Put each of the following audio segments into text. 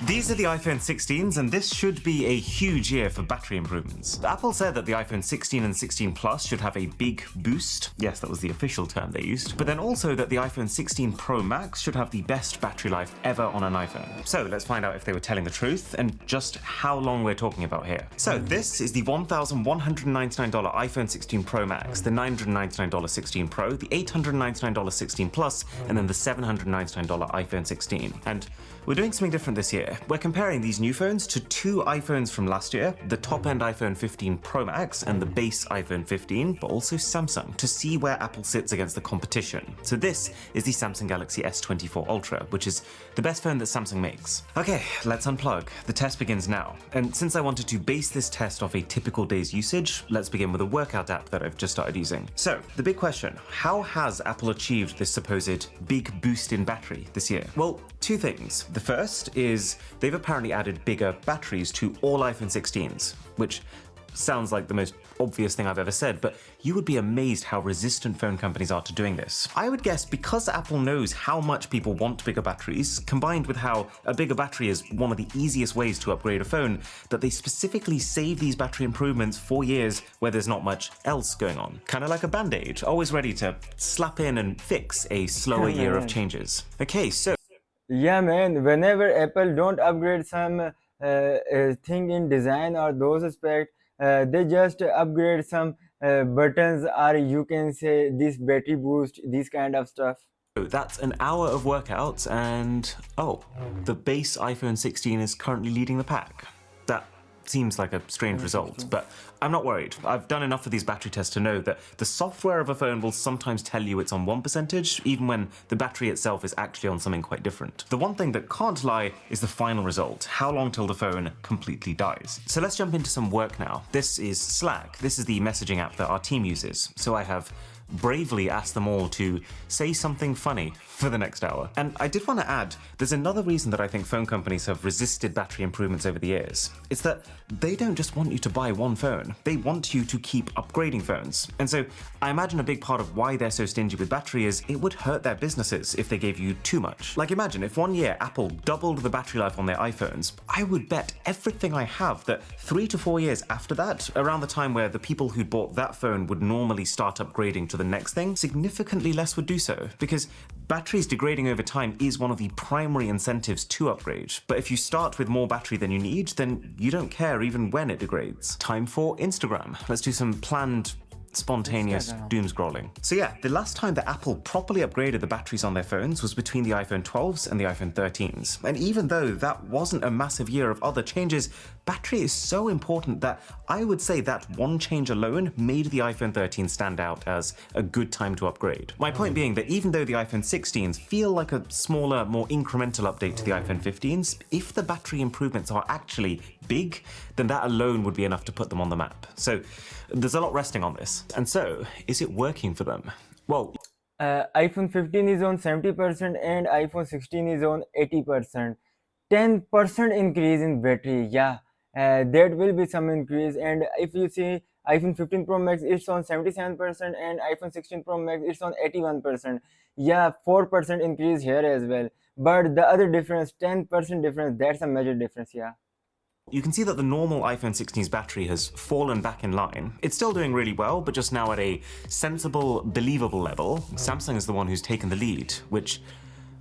These are the iPhone 16s, and this should be a huge year for battery improvements. Apple said that the iPhone 16 and 16 Plus should have a big boost. Yes, that was the official term they used. But then also that the iPhone 16 Pro Max should have the best battery life ever on an iPhone. So let's find out if they were telling the truth and just how long we're talking about here. So this is the $1,199 iPhone 16 Pro Max, the $999 16 Pro, the $899 16 Plus, and then the $799 iPhone 16. And we're doing something different this year. We're comparing these new phones to two iPhones from last year, the top-end iPhone 15 Pro Max and the base iPhone 15, but also Samsung, to see where Apple sits against the competition. So this is the Samsung Galaxy S24 Ultra, which is the best phone that Samsung makes. Okay, let's unplug. The test begins now. And since I wanted to base this test off a typical day's usage, let's begin with a workout app that I've just started using. So, the big question, how has Apple achieved this supposed big boost in battery this year? Well, two things. The first is they've apparently added bigger batteries to all iPhone 16s, which sounds like the most obvious thing I've ever said, but you would be amazed how resistant phone companies are to doing this. I would guess because Apple knows how much people want bigger batteries, combined with how a bigger battery is one of the easiest ways to upgrade a phone, that they specifically save these battery improvements for years where there's not much else going on. Kind of like a band-aid, always ready to slap in and fix a slower year of changes. Okay, so Yeah, man. Whenever Apple don't upgrade some thing in design or those aspects, they just upgrade some buttons, or you can say this battery boost, this kind of stuff. that's an hour of workouts, and oh, the base iPhone 16 is currently leading the pack. That seems like a strange result, but I'm not worried. I've done enough of these battery tests to know that the software of a phone will sometimes tell you it's on 1%, even when the battery itself is actually on something quite different. The one thing that can't lie is the final result, how long till the phone completely dies. So let's jump into some work now. This is Slack. This is the messaging app that our team uses. So I have bravely asked them all to say something funny for the next hour. And I did want to add, there's another reason that I think phone companies have resisted battery improvements over the years. It's that they don't just want you to buy one phone, they want you to keep upgrading phones. And so I imagine a big part of why they're so stingy with battery is it would hurt their businesses if they gave you too much. Like imagine if one year Apple doubled the battery life on their iPhones, I would bet everything I have that 3 to 4 years after that, around the time where the people who'd bought that phone would normally start upgrading to the next thing, significantly less would do so, because batteries degrading over time is one of the primary incentives to upgrade. But if you start with more battery than you need, then you don't care even when it degrades. Time for Instagram. Let's do some planned spontaneous doom scrolling. So yeah, the last time that Apple properly upgraded the batteries on their phones was between the iPhone 12s and the iPhone 13s. And even though that wasn't a massive year of other changes, battery is so important that I would say that one change alone made the iPhone 13 stand out as a good time to upgrade. My point being that even though the iPhone 16s feel like a smaller, more incremental update to the iPhone 15s, if the battery improvements are actually big, then that alone would be enough to put them on the map. So there's a lot resting on this. And so, is it working for them? Well, iPhone 15 is on 70% and iPhone 16 is on 80%. 10% increase in battery. Yeah, there will be some increase. And if you see iPhone 15 Pro Max, it's on 77%, and iPhone 16 Pro Max, it's on 81%. Yeah, 4% increase here as well. But the other difference, 10% difference, that's a major difference. Yeah. you can see that the normal iPhone 16's battery has fallen back in line. It's still doing really well, but just now at a sensible, believable level. Samsung is the one who's taken the lead, which,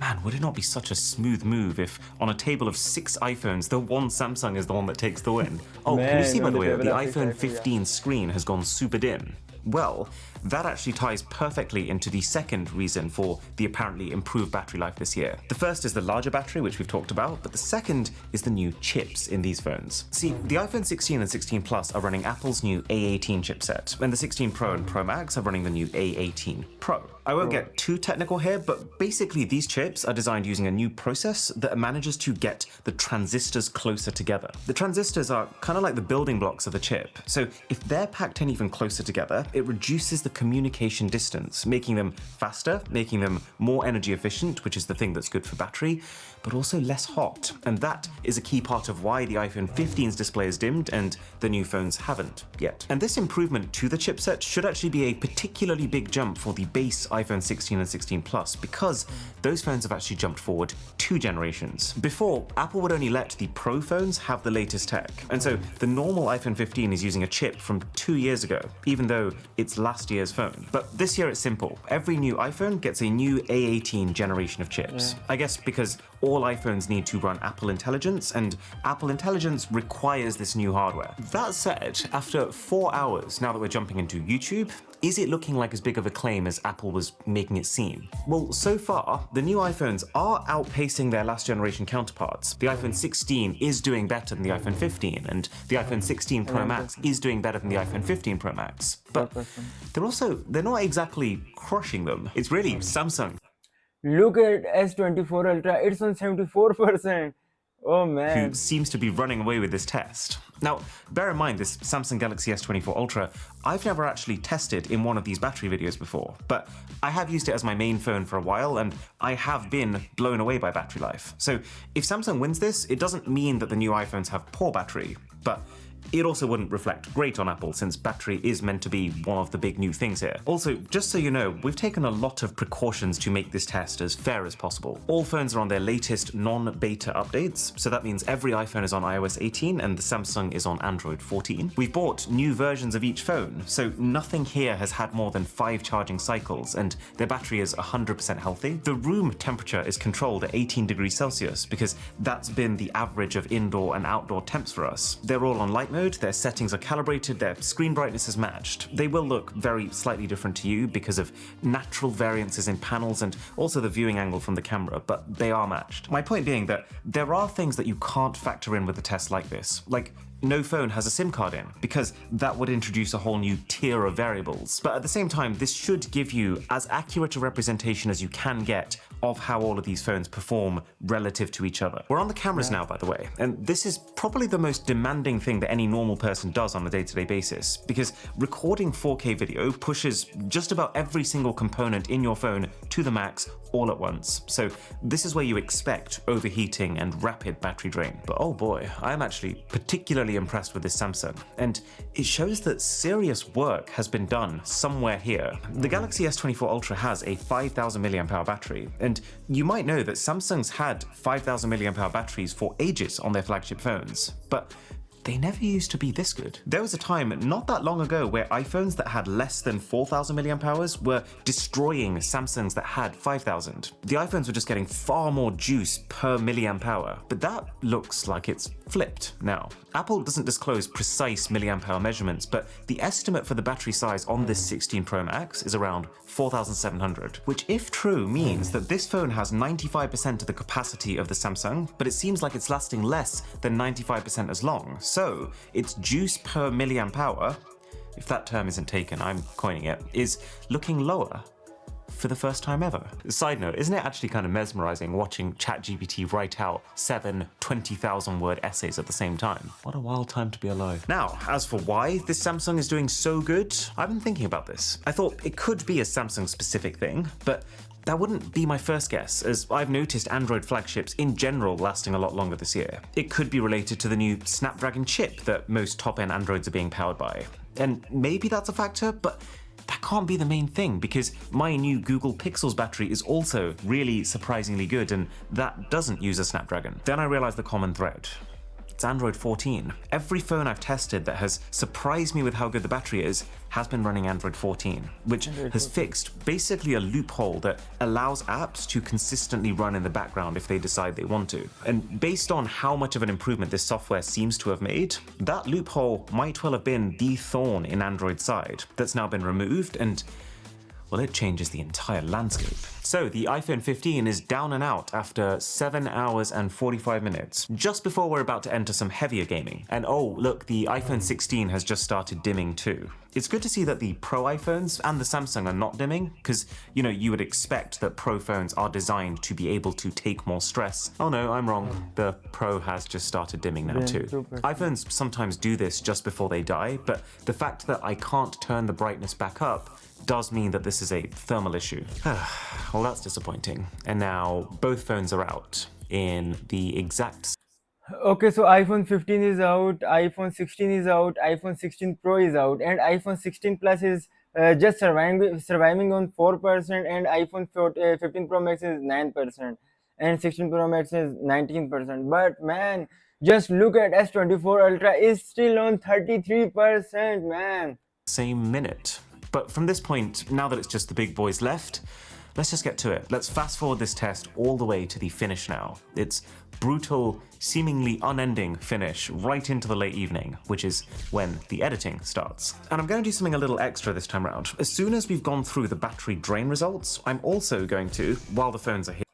man, would it not be such a smooth move if on a table of 6 iPhones, the one Samsung is the one that takes the win? Oh, can you see, by the way, that the iPhone 15 screen has gone super dim? Well, that actually ties perfectly into the second reason for the apparently improved battery life this year. The first is the larger battery, which we've talked about, but the second is the new chips in these phones. See, the iPhone 16 and 16 Plus are running Apple's new A18 chipset, and the 16 Pro and Pro Max are running the new A18 Pro. I won't get too technical here, but basically these chips are designed using a new process that manages to get the transistors closer together. The transistors are kind of like the building blocks of the chip, so if they're packed in even closer together, it reduces the communication distance, making them faster, making them more energy efficient, which is the thing that's good for battery, but also less hot. And that is a key part of why the iPhone 15's display is dimmed and the new phones haven't yet. And this improvement to the chipset should actually be a particularly big jump for the base iPhone 16 and 16 Plus, because those phones have actually jumped forward 2 generations. Before, Apple would only let the Pro phones have the latest tech, and so the normal iPhone 15 is using a chip from 2 years ago, even though it's last year's phone. But this year it's simple. Every new iPhone gets a new A18 generation of chips. I guess because all iPhones need to run Apple Intelligence, and Apple Intelligence requires this new hardware. That said, after 4 hours, now that we're jumping into YouTube, is it looking like as big of a claim as Apple was making it seem? Well, so far, the new iPhones are outpacing their last generation counterparts. The iPhone 16 is doing better than the iPhone 15, and the iPhone 16 Pro Max is doing better than the iPhone 15 Pro Max. But they're not exactly crushing them. It's really Samsung Look at S24 Ultra, it's on 74%. Oh man. who seems to be running away with this test. Now, bear in mind, this Samsung Galaxy S24 Ultra, I've never actually tested in one of these battery videos before, but I have used it as my main phone for a while, and I have been blown away by battery life. So if Samsung wins this, it doesn't mean that the new iPhones have poor battery, but it also wouldn't reflect great on Apple, since battery is meant to be one of the big new things here. Also, just so you know, we've taken a lot of precautions to make this test as fair as possible. All phones are on their latest non-beta updates, so that means every iPhone is on iOS 18 and the Samsung is on Android 14. We've bought new versions of each phone, so nothing here has had more than 5 charging cycles, and their battery is 100% healthy. The room temperature is controlled at 18 degrees Celsius, because that's been the average of indoor and outdoor temps for us. They're all on light mode, their settings are calibrated, their screen brightness is matched. They will look very slightly different to you because of natural variances in panels and also the viewing angle from the camera, but they are matched. My point being that there are things that you can't factor in with a test like this, like no phone has a SIM card in, because that would introduce a whole new tier of variables. But at the same time, this should give you as accurate a representation as you can get of how all of these phones perform relative to each other. We're on the cameras now, by the way, and this is probably the most demanding thing that any normal person does on a day-to-day basis, because recording 4K video pushes just about every single component in your phone to the max all at once. So this is where you expect overheating and rapid battery drain. But oh boy, I'm actually particularly impressed with this Samsung, and it shows that serious work has been done somewhere here. The Galaxy S24 Ultra has a 5,000 mAh battery, and you might know that Samsung's had 5,000 mAh batteries for ages on their flagship phones, but they never used to be this good. There was a time not that long ago where iPhones that had less than 4,000 mAh were destroying Samsungs that had 5,000. The iPhones were just getting far more juice per milliamp hour, but that looks like it's flipped now. Apple doesn't disclose precise milliamp hour measurements, but the estimate for the battery size on this 16 Pro Max is around 4,700, which if true means that this phone has 95% of the capacity of the Samsung, but it seems like it's lasting less than 95% as long. So its juice per milliamp hour, if that term isn't taken, I'm coining it, is looking lower for the first time ever. Side note, isn't it actually kind of mesmerizing watching ChatGPT write out 7 20,000 word essays at the same time? What a wild time to be alive. Now, as for why this Samsung is doing so good, I've been thinking about this. I thought it could be a Samsung specific thing, but that wouldn't be my first guess, as I've noticed Android flagships in general lasting a lot longer this year. It could be related to the new Snapdragon chip that most top-end Androids are being powered by. And maybe that's a factor, but that can't be the main thing, because my new Google Pixel's battery is also really surprisingly good, and that doesn't use a Snapdragon. Then I realized the common thread. It's Android 14. Every phone I've tested that has surprised me with how good the battery is has been running Android 14, which has fixed basically a loophole that allows apps to consistently run in the background if they decide they want to. And based on how much of an improvement this software seems to have made, that loophole might well have been the thorn in Android's side that's now been removed, and well, it changes the entire landscape. So the iPhone 15 is down and out after 7 hours and 45 minutes, just before we're about to enter some heavier gaming. And oh, look, the iPhone 16 has just started dimming too. It's good to see that the Pro iPhones and the Samsung are not dimming, because, you know, you would expect that Pro phones are designed to be able to take more stress. Oh no, I'm wrong. The Pro has just started dimming now too. iPhones sometimes do this just before they die, but the fact that I can't turn the brightness back up does mean that this is a thermal issue. Well, that's disappointing. And now both phones are out. in the exact. Okay, so iPhone 15 is out, iPhone 16 is out, iPhone 16 Pro is out, and iPhone 16 Plus is just surviving on 4%, and iPhone 15 Pro Max is 9%, and 16 Pro Max is 19%. But man, just look at S24 Ultra is still on 33%, man. Same minute. But from this point, now that it's just the big boys left, let's just get to it. Let's fast forward this test all the way to the finish now. It's brutal, seemingly unending finish right into the late evening, which is when the editing starts. And I'm going to do something a little extra this time around. As soon as we've gone through the battery drain results, I'm also going to, while the phones are here.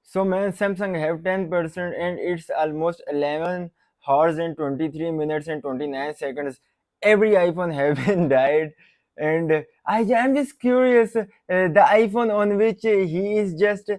So man, Samsung have 10% and it's almost 11 hours and 23 minutes and 29 seconds. Every iPhone have been died, and I'm just curious, the iPhone on which he is just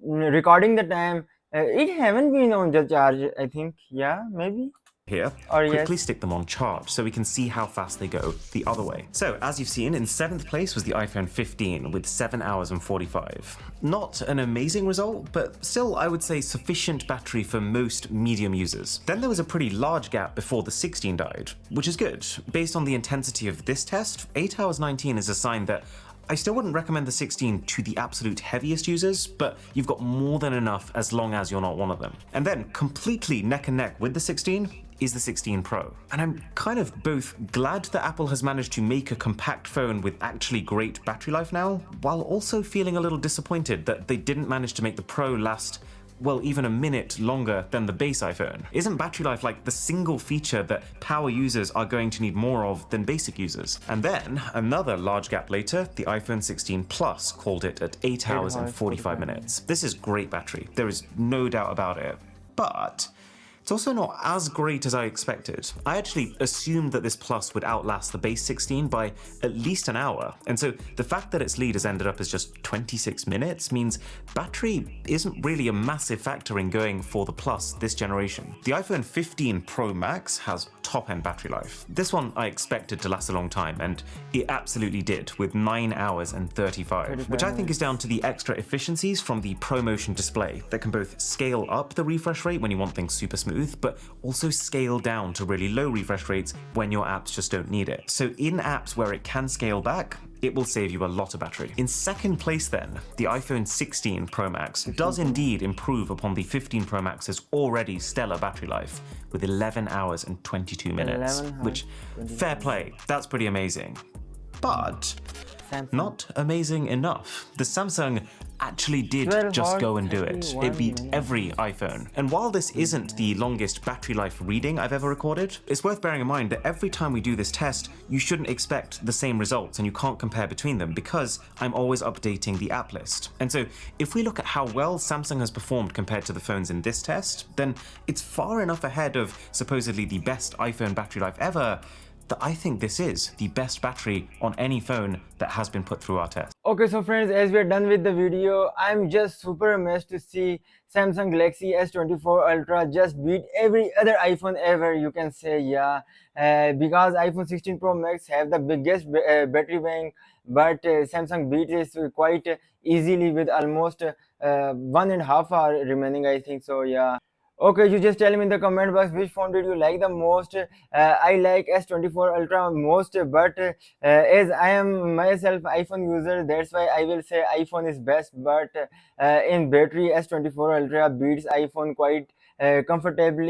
recording the time, it haven't been on the charge, I think. Yeah, maybe. Here, Or quickly yes. stick them on charge so we can see how fast they go the other way. So as you've seen, in 7th place was the iPhone 15 with 7 hours and 45. Not an amazing result, but still I would say sufficient battery for most medium users. Then there was a pretty large gap before the 16 died, which is good. Based on the intensity of this test, 8 hours 19 is a sign that I still wouldn't recommend the 16 to the absolute heaviest users, but you've got more than enough as long as you're not one of them. And then completely neck and neck with the 16 is the 16 Pro. And I'm kind of both glad that Apple has managed to make a compact phone with actually great battery life now, while also feeling a little disappointed that they didn't manage to make the Pro last, well, even a minute longer than the base iPhone. Isn't battery life like the single feature that power users are going to need more of than basic users? And then, another large gap later, the iPhone 16 Plus called it at 8 hours and 45 minutes. This is great battery, there is no doubt about it. But it's also not as great as I expected. I actually assumed that this Plus would outlast the base 16 by at least an hour, and so the fact that its lead has ended up as just 26 minutes means battery isn't really a massive factor in going for the Plus this generation. The iPhone 15 Pro Max has top-end battery life. This one I expected to last a long time, and it absolutely did, with 9 hours and 35, which I think is down to the extra efficiencies from the ProMotion display that can both scale up the refresh rate when you want things super smooth, but also scale down to really low refresh rates when your apps just don't need it. So in apps where it can scale back, it will save you a lot of battery. In second place then, the iPhone 16 Pro Max does indeed improve upon the 15 Pro Max's already stellar battery life with 11 hours and 22 minutes, which, fair play, that's pretty amazing. But not amazing enough. The Samsung actually did just go and do it. It beat every iPhone. And while this isn't the longest battery life reading I've ever recorded, it's worth bearing in mind that every time we do this test, you shouldn't expect the same results and you can't compare between them because I'm always updating the app list. And so if we look at how well Samsung has performed compared to the phones in this test, then it's far enough ahead of supposedly the best iPhone battery life ever that I think this is the best battery on any phone that has been put through our test. Okay, so friends, as we're done with the video, I'm just super amazed to see Samsung Galaxy S24 Ultra just beat every other iPhone ever, you can say. Yeah, because iPhone 16 Pro Max have the biggest battery bank, but Samsung beat this quite easily with almost 1.5 hours remaining, I think so. Yeah. Okay, you just tell me in the comment box which phone did you like the most. I like S24 Ultra most, but as I am myself iPhone user, that's why I will say iPhone is best. But in battery, S24 Ultra beats iPhone quite comfortably.